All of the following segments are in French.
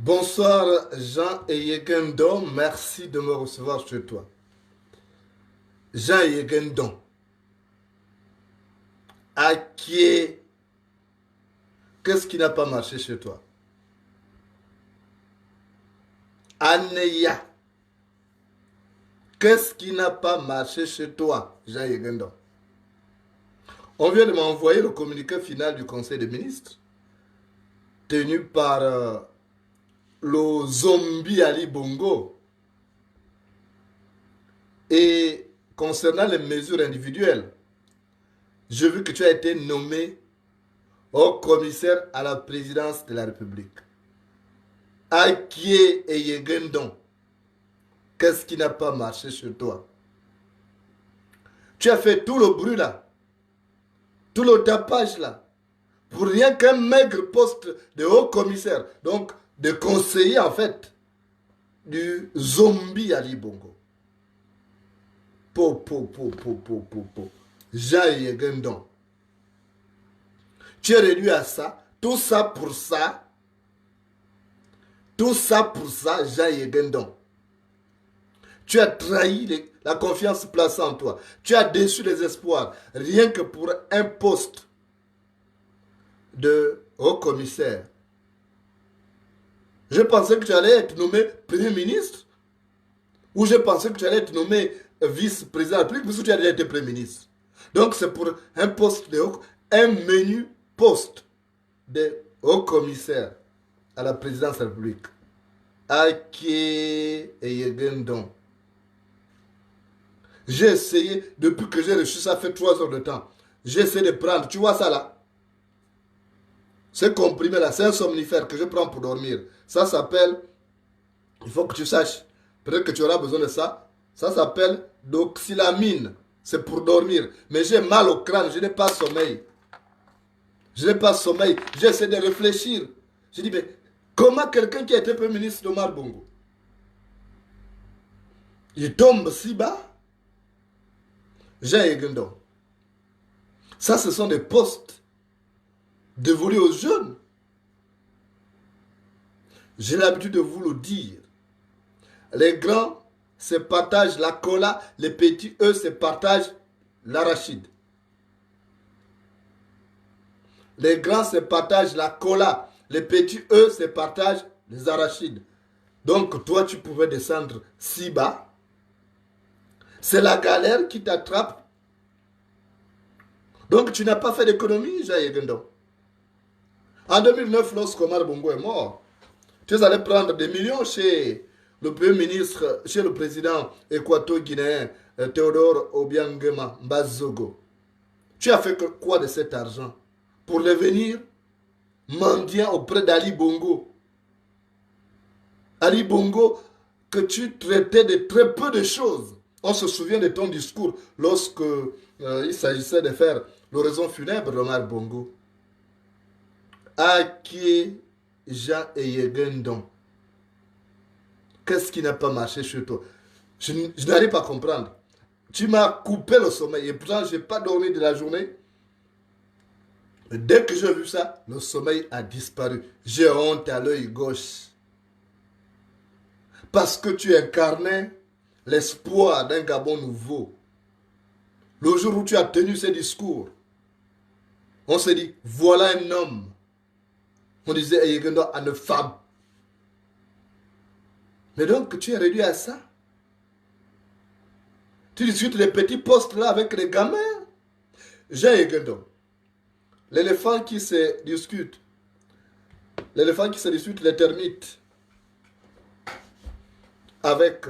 Bonsoir Jean Yegendon, merci de me recevoir chez toi. Jean Yegendon, à qui qu'est-ce qui n'a pas marché chez toi? Aneya, qu'est-ce qui n'a pas marché chez toi, Jean Yegendon? On vient de m'envoyer le communiqué final du Conseil des ministres, tenu par le zombie Ali Bongo. Et concernant les mesures individuelles, j'ai vu que tu as été nommé au commissaire à la présidence de la République. Akie et Yegendon, qu'est-ce qui n'a pas marché chez toi? Tu as fait tout le bruit là, tout le tapage là, pour rien qu'un maigre poste de haut commissaire, donc de conseiller en fait du zombie Ali Bongo. Po. Jean Yegendon. Tu es réduit à ça, tout ça pour ça, Jean Yegendon. Tu as trahi la confiance placée en toi. Tu as déçu les espoirs, rien que pour un poste de haut commissaire. Je pensais que tu allais être nommé Premier ministre, ou je pensais que tu allais être nommé vice-président de la République, puisque tu as déjà été Premier ministre. Donc c'est pour un poste de haut, un menu poste de haut commissaire à la présidence de la République. Ake et Yegendon. J'ai essayé, depuis que j'ai reçu ça, fait 3 heures de temps. J'ai essayé de prendre, tu vois ça là? Ce comprimé là, c'est un somnifère que je prends pour dormir. Ça s'appelle, il faut que tu saches, peut-être que tu auras besoin de ça. Ça s'appelle doxylamine. C'est pour dormir. Mais j'ai mal au crâne, je n'ai pas sommeil. J'essaie de réfléchir. Je dis, mais comment quelqu'un qui a été Premier ministre d'Omar Bongo, il tombe si bas? Jean Egendon. Ça, ce sont des postes dévolus aux jeunes. J'ai l'habitude de vous le dire. Les grands se partagent la cola, les petits, eux, se partagent l'arachide. Les grands se partagent la cola, les petits, eux, se partagent les arachides. Donc, toi, tu pouvais descendre si bas. C'est la galère qui t'attrape. Donc, tu n'as pas fait d'économie, Jaïe Gendon. En 2009, lorsqu'Omar Bongo est mort, tu es allé prendre des millions chez le Premier ministre, chez le président équato-guinéen Théodore Obiangema Mbazogo. Tu as fait quoi de cet argent pour devenir mendiant auprès d'Ali Bongo? Ali Bongo, que tu traitais de très peu de choses. On se souvient de ton discours lorsque il s'agissait de faire l'oraison funèbre d'Omar Bongo. Aki Jean Eyegendon. Qu'est-ce qui n'a pas marché chez toi? Je n'arrive pas à comprendre. Tu m'as coupé le sommeil et pourtant je n'ai pas dormi de la journée. Dès que j'ai vu ça, le sommeil a disparu. J'ai honte à l'œil gauche. Parce que tu incarnais l'espoir d'un Gabon nouveau. Le jour où tu as tenu ce discours, on s'est dit, voilà un homme. On disait, Eyegendo à une femme. Mais donc, tu es réduit à ça. Tu discutes les petits postes là avec les gamins. J'ai Eyegendo. L'éléphant qui se discute. L'éléphant qui se dispute les termites. Avec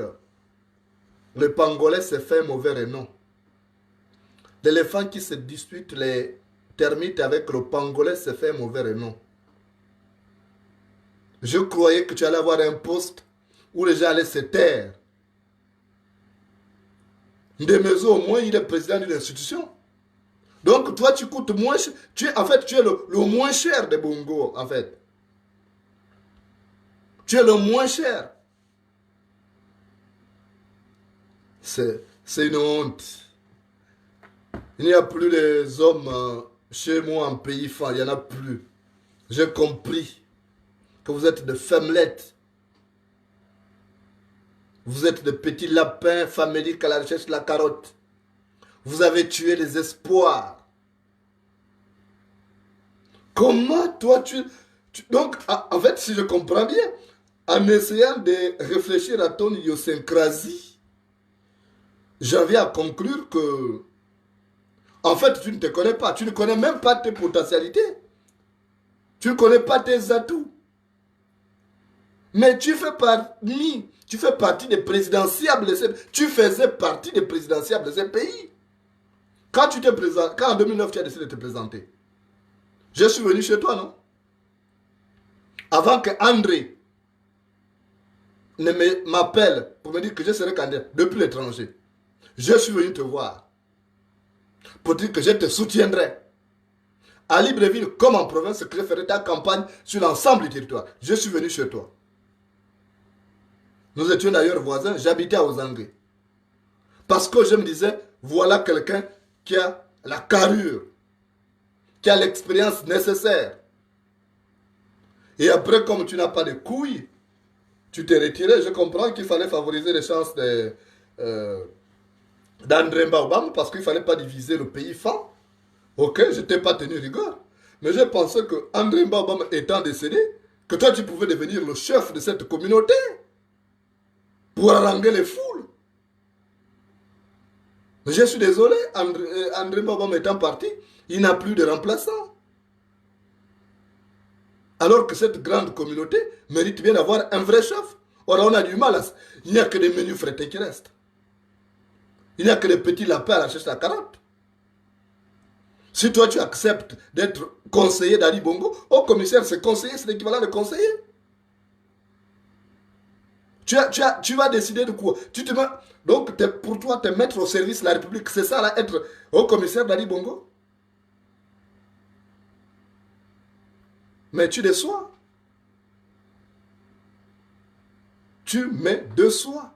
le pangolais, c'est fait mauvais renom. L'éléphant qui se dispute les termites avec le pangolais, c'est fait mauvais renom. Je croyais que tu allais avoir un poste où les gens allaient se taire. Ndemezo, au moins, il est président d'une institution. Donc, toi, tu coûtes moins cher. En fait, tu es le moins cher de Bongo, en fait. Tu es le moins cher. C'est une honte. Il n'y a plus les hommes chez moi en pays fan. Il n'y en a plus. J'ai compris que vous êtes de femmelettes. Vous êtes de petits lapins faméliques à la recherche de la carotte. Vous avez tué les espoirs. Comment toi donc, en fait, si je comprends bien, en essayant de réfléchir à ton idiosyncrasie, j'en viens à conclure que, en fait, tu ne te connais pas. Tu ne connais même pas tes potentialités. Tu ne connais pas tes atouts. Mais tu fais partie des présidentiables de tu faisais partie des présidentiables de ces pays. Quand en 2009 tu as décidé de te présenter, je suis venu chez toi, non? Avant que André ne m'appelle pour me dire que je serai candidat depuis l'étranger, je suis venu te voir pour dire que je te soutiendrai. À Libreville, comme en province, que je ferai ta campagne sur l'ensemble du territoire. Je suis venu chez toi. Nous étions d'ailleurs voisins, j'habitais à Ozangé. Parce que je me disais, voilà quelqu'un qui a la carrure, qui a l'expérience nécessaire. Et après, comme tu n'as pas de couilles, tu t'es retiré. Je comprends qu'il fallait favoriser les chances d'André Mbabam parce qu'il ne fallait pas diviser le pays fan. Ok, je ne t'ai pas tenu rigueur. Mais je pensais que André Mbabam étant décédé, que toi tu pouvais devenir le chef de cette communauté pour haranguer les foules. Mais je suis désolé, André Mbabam étant parti, il n'a plus de remplaçant. Alors que cette grande communauté mérite bien d'avoir un vrai chef. Or, on a du mal à... Il n'y a que des menus frétés qui restent. Il n'y a que des petits lapins à la cherche à la carotte. Si toi tu acceptes d'être conseiller d'Ali Bongo, au commissaire c'est conseiller, c'est l'équivalent de conseiller. Tu vas décider de quoi? Donc pour toi te mettre au service de la République, c'est ça là, être au commissaire d'Ali Bongo? Mais tu déçois. Tu mets de soi.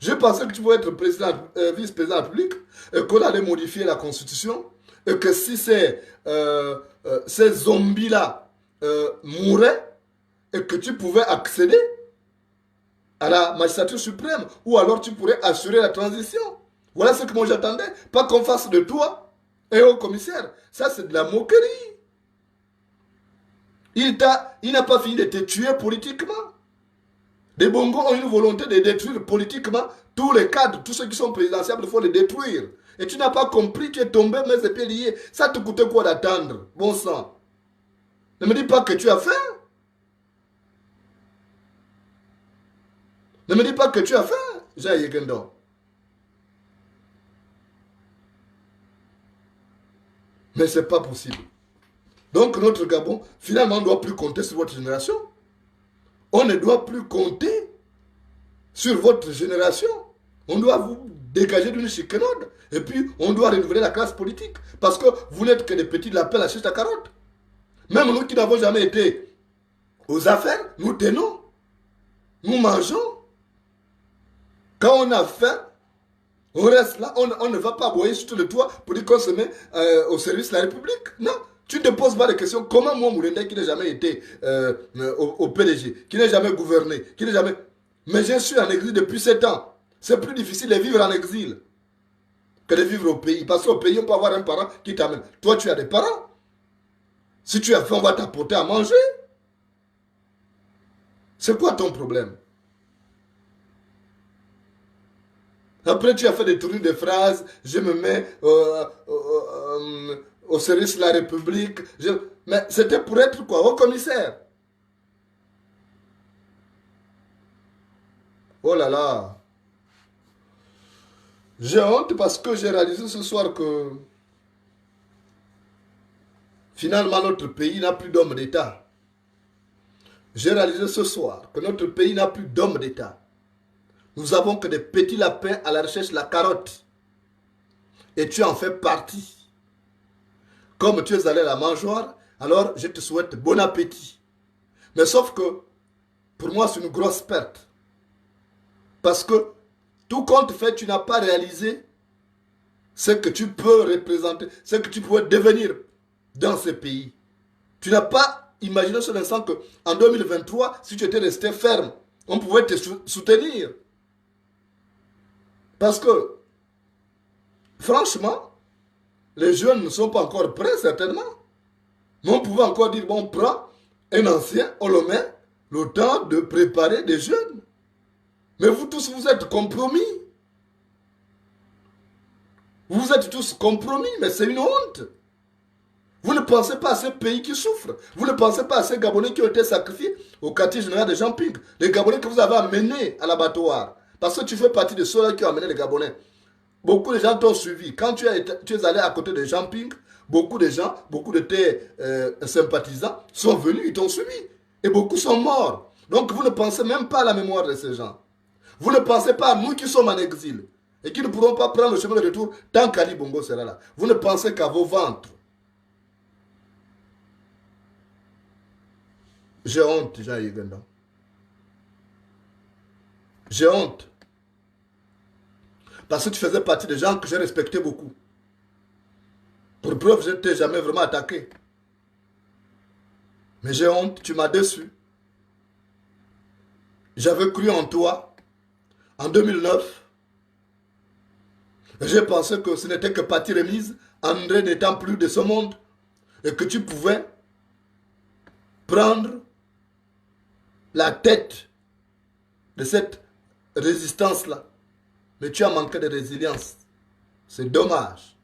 Je pensais que tu pouvais être président, vice-président de la République, et qu'on allait modifier la Constitution, et que si ces zombies-là mouraient, et que tu pouvais accéder à la magistrature suprême, ou alors tu pourrais assurer la transition. Voilà ce que moi j'attendais. Pas qu'on fasse de toi et au commissaire. Ça, c'est de la moquerie. Il n'a pas fini de te tuer politiquement. Les Bongos ont une volonté de détruire politiquement tous les cadres, tous ceux qui sont présidentiables, il faut les détruire. Et tu n'as pas compris, tu es tombé, mais c'est pieds liés. Ça te coûtait quoi d'attendre? Bon sang. Ne me dis pas que tu as faim. Ne me dis pas que tu as faim, Jean Yekendon. Mais ce n'est pas possible. Donc notre Gabon, finalement, on ne doit plus compter sur votre génération. On ne doit plus compter sur votre génération. On doit vous dégager d'une chicanode. Et puis, on doit renouveler la classe politique. Parce que vous n'êtes que des petits lapins à la chiche à carotte. Même nous qui n'avons jamais été aux affaires, nous tenons. Nous mangeons. Quand on a faim, on reste là. On ne va pas boyer sur le toit pour dire qu'on se met au service de la République. Non. Tu ne te poses pas de questions. Comment moi, Mourende, qui n'a jamais été au PDG, qui n'a jamais gouverné, qui n'a jamais... Mais je suis en exil depuis 7 ans. C'est plus difficile de vivre en exil que de vivre au pays. Parce qu'au pays, on peut avoir un parent qui t'amène. Toi, tu as des parents. Si tu as faim, on va t'apporter à manger. C'est quoi ton problème? Après, tu as fait des tournures de phrases. Je me mets au service de la République. Mais c'était pour être quoi? Au commissaire. Oh là là. J'ai honte parce que j'ai réalisé ce soir que finalement notre pays n'a plus d'homme d'État. J'ai réalisé ce soir que notre pays n'a plus d'homme d'État. Nous avons que des petits lapins à la recherche de la carotte. Et tu en fais partie. Comme tu es allé à la mangeoire, alors je te souhaite bon appétit. Mais sauf que, pour moi, c'est une grosse perte. Parce que, tout compte fait, tu n'as pas réalisé ce que tu peux représenter, ce que tu peux devenir dans ce pays. Tu n'as pas imaginé sur l'instant qu'en 2023, si tu étais resté ferme, on pouvait te soutenir. Parce que, franchement, les jeunes ne sont pas encore prêts, certainement. Mais on pouvait encore dire, bon, on prend un ancien, on le met, le temps de préparer des jeunes. Mais vous tous, vous êtes compromis. Vous êtes tous compromis, mais c'est une honte. Vous ne pensez pas à ces pays qui souffrent. Vous ne pensez pas à ces Gabonais qui ont été sacrifiés au quartier général de Jean-Ping. Les Gabonais que vous avez amenés à l'abattoir. Parce que tu fais partie de ceux-là qui ont amené les Gabonais. Beaucoup de gens t'ont suivi. Quand tu es allé à côté de Jean-Ping, beaucoup de gens, beaucoup de tes sympathisants sont venus, ils t'ont suivi. Et beaucoup sont morts. Donc vous ne pensez même pas à la mémoire de ces gens. Vous ne pensez pas à nous qui sommes en exil et qui ne pourront pas prendre le chemin de retour tant qu'Ali Bongo sera là. Vous ne pensez qu'à vos ventres. J'ai honte, Jean Yegenda. J'ai honte. Parce que tu faisais partie des gens que j'ai respecté beaucoup. Pour preuve, je ne t'ai jamais vraiment attaqué. Mais j'ai honte, tu m'as déçu. J'avais cru en toi en 2009. J'ai pensé que ce n'était que partie remise, André n'étant plus de ce monde, et que tu pouvais prendre la tête de cette résistance-là. Mais tu as manqué de résilience. C'est dommage.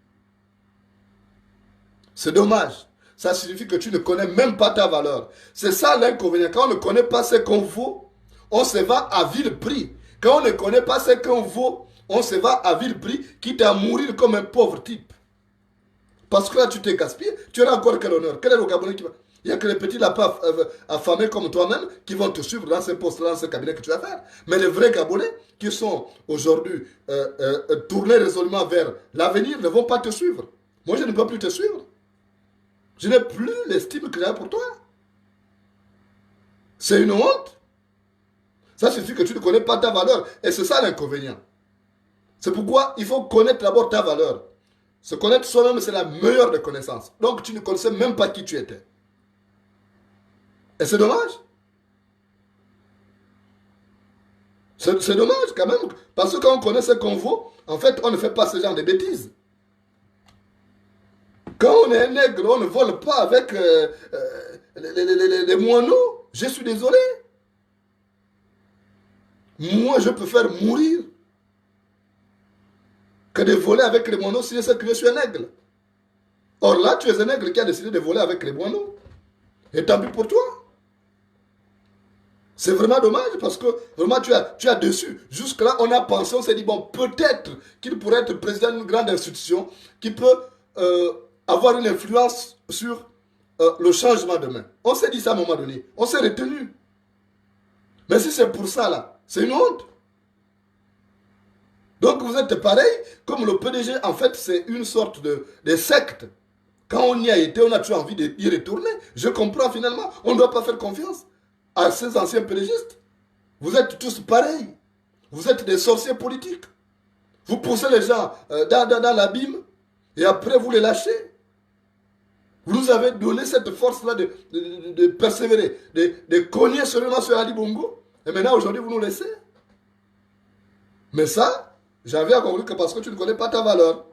C'est dommage. Ça signifie que tu ne connais même pas ta valeur. C'est ça l'inconvénient. Quand on ne connaît pas ce qu'on vaut, on se va à vil prix. Quand on ne connaît pas ce qu'on vaut, on se va à vil prix, quitte à mourir comme un pauvre type. Parce que là, tu t'es gaspillé. Tu auras encore quel honneur? Quel est le Gabonais qui va... Il n'y a que les petits lapins affamés comme toi-même qui vont te suivre dans ces postes, dans ce cabinet que tu vas faire. Mais les vrais Gabonais qui sont aujourd'hui tournés résolument vers l'avenir ne vont pas te suivre. Moi, je ne peux plus te suivre. Je n'ai plus l'estime que j'avais pour toi. C'est une honte. Ça suffit que tu ne connais pas ta valeur. Et c'est ça l'inconvénient. C'est pourquoi il faut connaître d'abord ta valeur. Se connaître soi-même, c'est la meilleure des connaissances. Donc tu ne connaissais même pas qui tu étais. Et c'est dommage. C'est dommage quand même. Parce que quand on connaît ce qu'on vaut, en fait, on ne fait pas ce genre de bêtises. Quand on est un nègre, on ne vole pas avec les moineaux. Je suis désolé. Moi, je préfère mourir que de voler avec les moineaux si je sais que je suis un aigle. Or là, tu es un aigle qui a décidé de voler avec les moineaux. Et tant pis pour toi. C'est vraiment dommage parce que vraiment tu as déçu. Jusque-là, on a pensé, on s'est dit, bon, peut-être qu'il pourrait être président d'une grande institution qui peut avoir une influence sur le changement demain. On s'est dit ça à un moment donné. On s'est retenu. Mais si c'est pour ça, là, c'est une honte. Donc vous êtes pareil, comme le PDG, en fait, c'est une sorte de secte. Quand on y a été, on a toujours envie d'y retourner. Je comprends finalement, on ne doit pas faire confiance à ces anciens PDGistes. Vous êtes tous pareils. Vous êtes des sorciers politiques. Vous poussez les gens dans l'abîme et après vous les lâchez. Vous nous avez donné cette force-là de persévérer, de cogner seulement sur Ali Bongo. Et maintenant, aujourd'hui, vous nous laissez. Mais ça, j'avais compris que parce que tu ne connais pas ta valeur.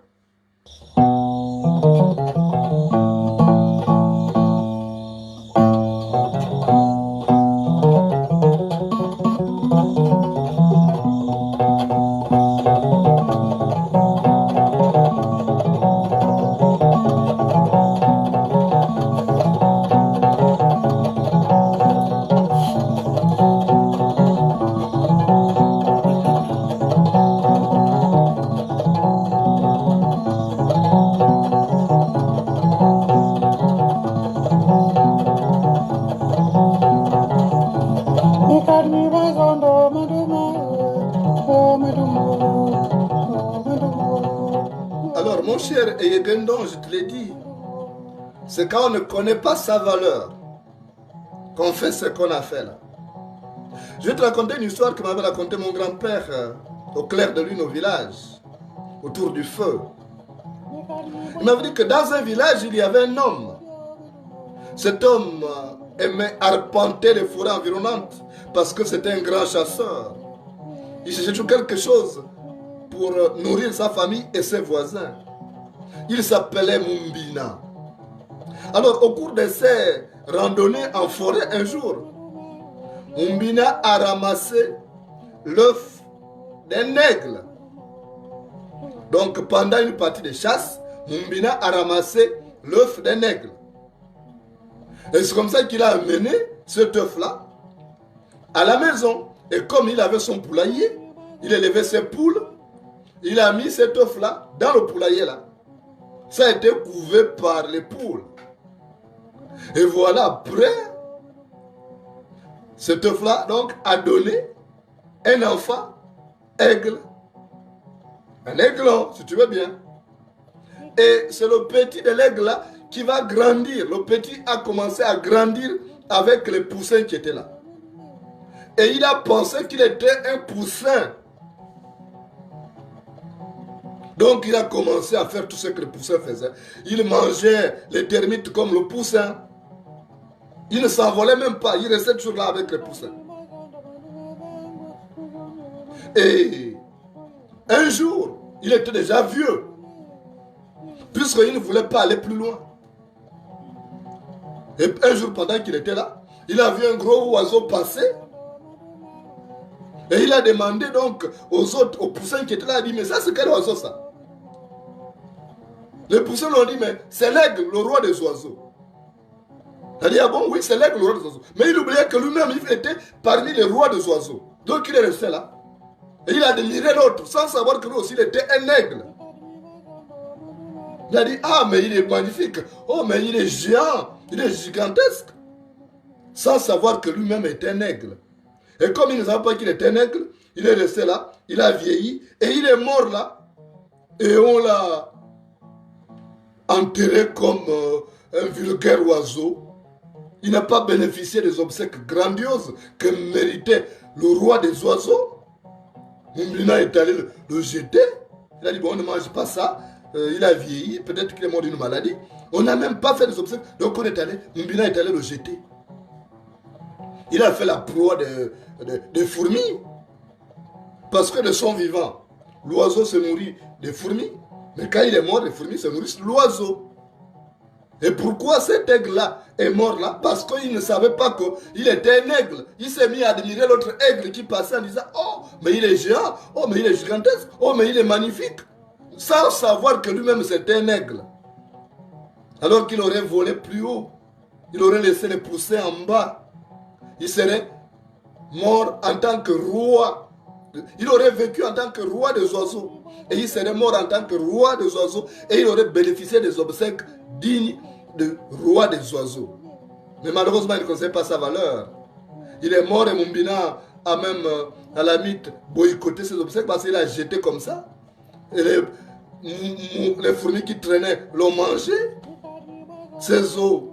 Alors, mon cher Eyegendon, je te l'ai dit, c'est quand on ne connaît pas sa valeur qu'on fait ce qu'on a fait là. Je vais te raconter une histoire que m'avait raconté mon grand-père au clair de lune au village, autour du feu. Il m'avait dit que dans un village, il y avait un homme. Cet homme aimait arpenter les forêts environnantes parce que c'était un grand chasseur. Il cherchait toujours quelque chose pour nourrir sa famille et ses voisins. Il s'appelait Mumbina. Alors, au cours de ces randonnées en forêt, un jour, Mumbina a ramassé l'œuf d'un aigle. Donc, pendant une partie de chasse, Mumbina a ramassé l'œuf d'un aigle. Et c'est comme ça qu'il a amené cet œuf-là à la maison. Et comme il avait son poulailler, il a élevé ses poules, il a mis cet œuf-là dans le poulailler-là. Ça a été couvé par les poules. Et voilà, après, cet œuf-là, donc, a donné un enfant aigle. Un aiglon, si tu veux bien. Et c'est le petit de l'aigle-là qui va grandir. Le petit a commencé à grandir avec les poussins qui étaient là. Et il a pensé qu'il était un poussin. Donc il a commencé à faire tout ce que le poussin faisait. Il mangeait les termites comme le poussin. Il ne s'envolait même pas. Il restait toujours là avec les poussins. Et un jour, il était déjà vieux. Puisqu'il ne voulait pas aller plus loin. Et un jour, pendant qu'il était là, il a vu un gros oiseau passer. Et il a demandé donc aux autres, aux poussins qui étaient là, il a dit, mais ça c'est quel oiseau ça? Les poussins lui ont dit, mais c'est l'aigle, le roi des oiseaux. Il a dit, ah bon, oui, c'est l'aigle, le roi des oiseaux. Mais il oubliait que lui-même, il était parmi les rois des oiseaux. Donc il est resté là. Et il a admiré l'autre, sans savoir que lui aussi, il était un aigle. Il a dit, ah, mais il est magnifique. Oh, mais il est géant, il est gigantesque. Sans savoir que lui-même était un aigle. Et comme il ne savait pas qu'il était un aigle, il est resté là, il a vieilli, et il est mort là. Et on l'a enterré comme un vulgaire oiseau. Il n'a pas bénéficié des obsèques grandioses que méritait le roi des oiseaux. Mumbina est allé le jeter. Il a dit, bon, on ne mange pas ça. Il a vieilli, peut-être qu'il est mort d'une maladie. On n'a même pas fait des obsèques. Donc on est allé, Mumbina est allé le jeter. Il a fait la proie des fourmis. Parce que de son vivant, l'oiseau se nourrit des fourmis. Mais quand il est mort, les fourmis se nourrissent de l'oiseau. Et pourquoi cet aigle-là est mort là? Parce qu'il ne savait pas qu'il était un aigle. Il s'est mis à admirer l'autre aigle qui passait en disant, oh, mais il est géant, oh, mais il est gigantesque, oh, mais il est magnifique. Sans savoir que lui-même c'était un aigle. Alors qu'il aurait volé plus haut. Il aurait laissé les poussées en bas. Il serait mort en tant que roi. Il aurait vécu en tant que roi des oiseaux. Et il serait mort en tant que roi des oiseaux. Et il aurait bénéficié des obsèques dignes de roi des oiseaux. Mais malheureusement, il ne connaissait pas sa valeur. Il est mort et Mumbina a même, à la mythe, boycotté ses obsèques parce qu'il a jeté comme ça. Et les fourmis qui traînaient l'ont mangé. Ses os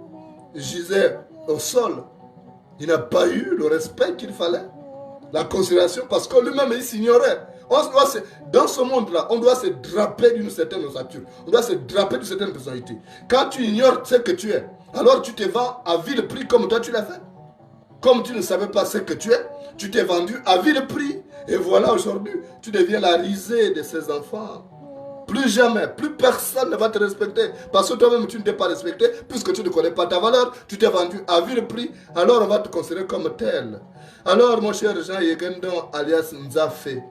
gisaient au sol. Il n'a pas eu le respect qu'il fallait. La considération, parce que lui-même, il s'ignorait. Dans ce monde-là, on doit se draper d'une certaine ossature. On doit se draper d'une certaine personnalité. Quand tu ignores ce que tu es, alors tu te vends à vil prix comme toi tu l'as fait. Comme tu ne savais pas ce que tu es, tu t'es vendu à vil prix. Et voilà aujourd'hui, tu deviens la risée de ses enfants. Plus jamais, plus personne ne va te respecter. Parce que toi-même, tu ne t'es pas respecté. Puisque tu ne connais pas ta valeur, tu t'es vendu à vil prix. Alors on va te considérer comme tel. Alors mon cher Jean Yegendon alias Nzafé,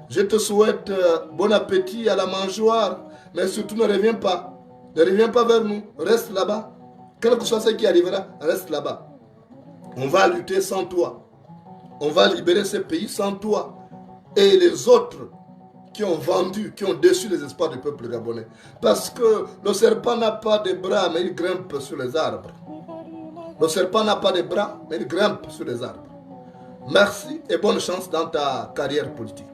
je te souhaite bon appétit à la mangeoire. Mais surtout ne reviens pas. Ne reviens pas vers nous. Reste là-bas. Quel que soit ce qui arrivera, reste là-bas. On va lutter sans toi. On va libérer ce pays sans toi. Et les autres qui ont vendu, qui ont déçu les espoirs du peuple gabonais. Parce que le serpent n'a pas de bras, mais il grimpe sur les arbres. Le serpent n'a pas de bras, mais il grimpe sur les arbres. Merci et bonne chance dans ta carrière politique.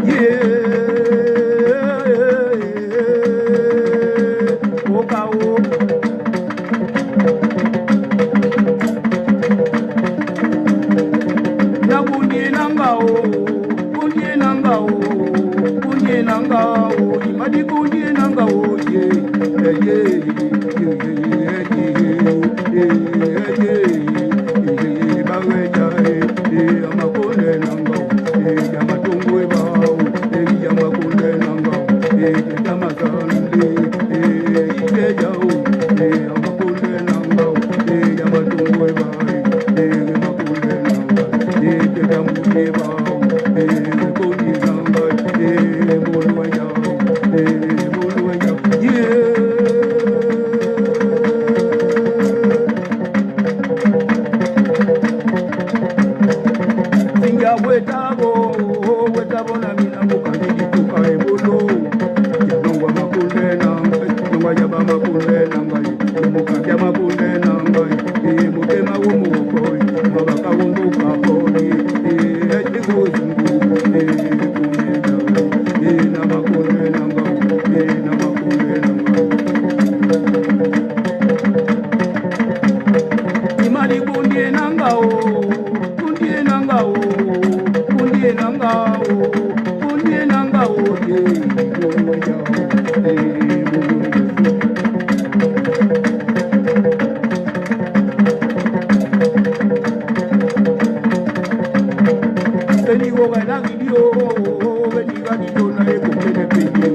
Yeah. kundie nangao, kundie nangao, kundie nangao, kundie nangao, Beni woga na video, beni ga video na eko kene peje,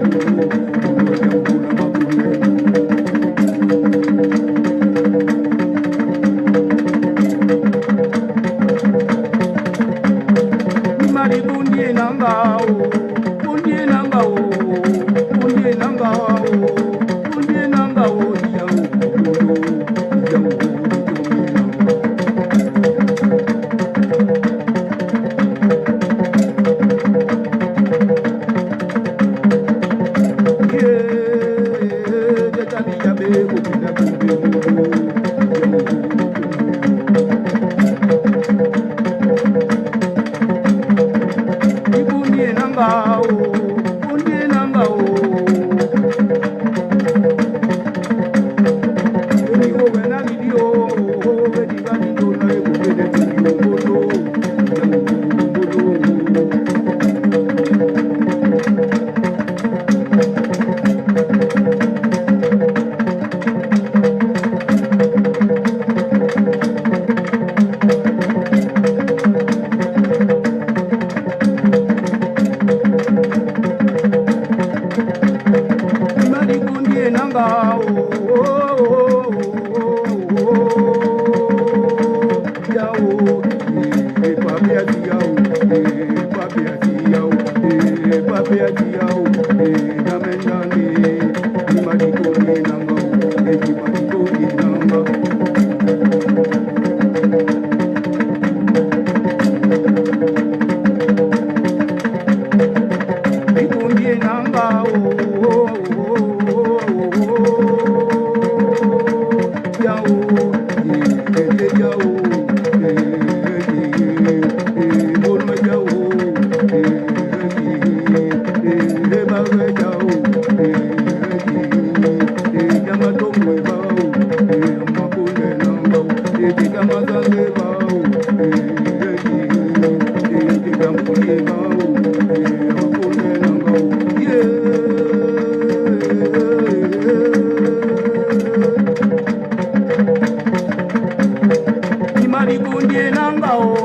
kundie nangao,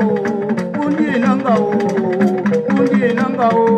kundie nangao, kundie nangao.